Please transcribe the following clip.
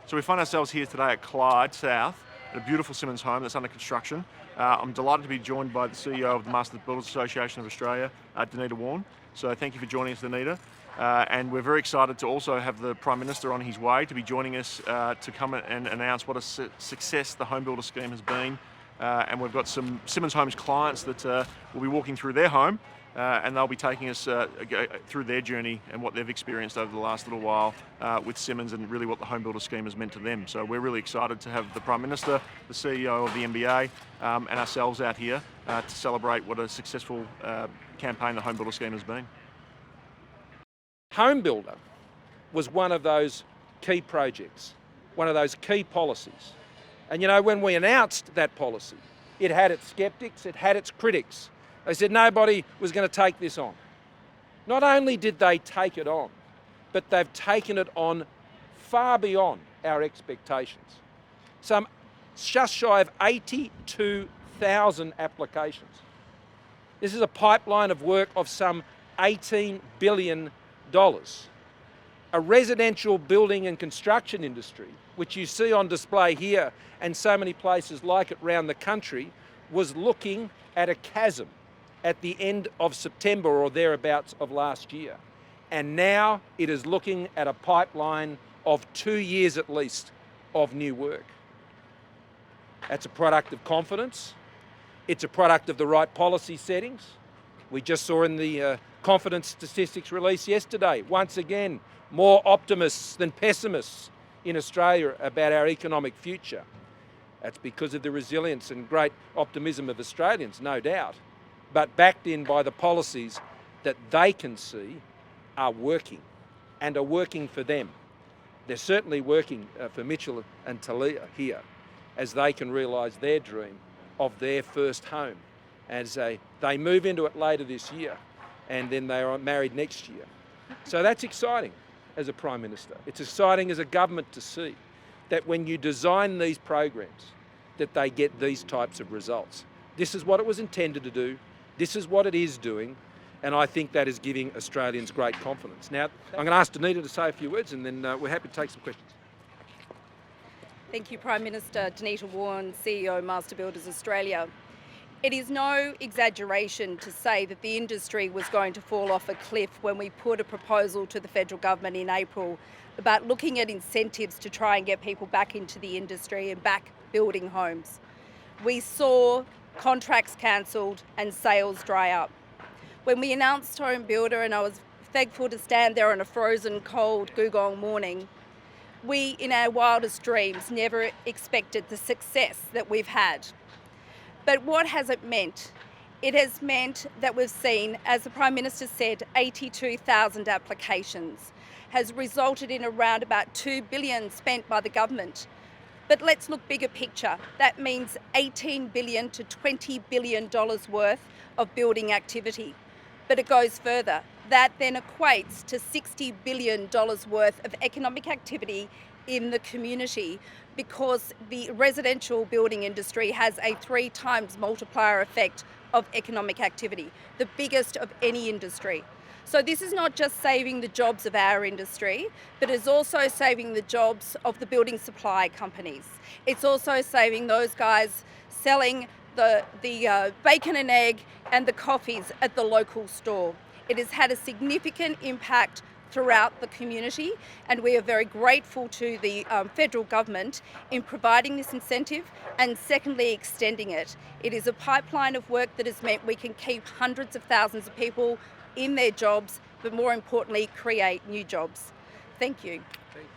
So we find ourselves here today at Clyde South, at a beautiful Simmons home that's under construction. I'm delighted to be joined by the CEO of the Master Builders Association of Australia, Danita Warren. So thank you for joining us, Danita. And we're very excited to also have the Prime Minister on his way to be joining us to come and announce what a success the HomeBuilder scheme has been. And we've got some Simmons Homes clients that will be walking through their home, and they'll be taking us through their journey and what they've experienced over the last little while with Simmons and really what the HomeBuilder scheme has meant to them. So we're really excited to have the Prime Minister, the CEO of the NBA, and ourselves out here to celebrate what a successful campaign the HomeBuilder scheme has been. HomeBuilder was one of those key projects, one of those key policies. And you know, when we announced that policy, it had its skeptics, it had its critics. They said nobody was going to take this on. Not only did they take it on, but they've taken it on far beyond our expectations. Some just shy of 82,000 applications. This is a pipeline of work of some $18 billion. A residential building and construction industry, which you see on display here and so many places like it around the country, was looking at a chasm at the end of September or thereabouts of last year. And now it is looking at a pipeline of 2 years at least of new work. That's a product of confidence. It's a product of the right policy settings. We just saw in the confidence statistics released yesterday, once again, more optimists than pessimists in Australia about our economic future. That's because of the resilience and great optimism of Australians, no doubt, but backed in by the policies that they can see are working and are working for them. They're certainly working for Mitchell and Talia here as they can realise their dream of their first home as they move into it later this year and then they are married next year. So that's exciting as a Prime Minister. It's exciting as a government to see that when you design these programs, that they get these types of results. This is what it was intended to do. This is what it is doing. And I think that is giving Australians great confidence. Now, I'm going to ask Danita to say a few words and then we're happy to take some questions. Thank you, Prime Minister. Danita Warren, CEO, Master Builders Australia. It is no exaggeration to say that the industry was going to fall off a cliff when we put a proposal to the federal government in April about looking at incentives to try and get people back into the industry and back building homes. We saw contracts cancelled and sales dry up. When we announced HomeBuilder, and I was thankful to stand there on a frozen, cold Googong morning, we, in our wildest dreams, never expected the success that we've had. But what has it meant? It has meant that we've seen, as the Prime Minister said, 82,000 applications, has resulted in around about $2 billion spent by the government. But let's look bigger picture. That means $18 billion to $20 billion worth of building activity. But it goes further. That then equates to $60 billion worth of economic activity in the community, because the residential building industry has a 3 times multiplier effect of economic activity, the biggest of any industry. So this is not just saving the jobs of our industry, but it's also saving the jobs of the building supply companies. It's also saving those guys selling the bacon and egg and the coffees at the local store. It has had a significant impact throughout the community, and we are very grateful to the federal government in providing this incentive and secondly extending it. It is a pipeline of work that has meant we can keep hundreds of thousands of people in their jobs, but more importantly create new jobs. Thank you. Thank you.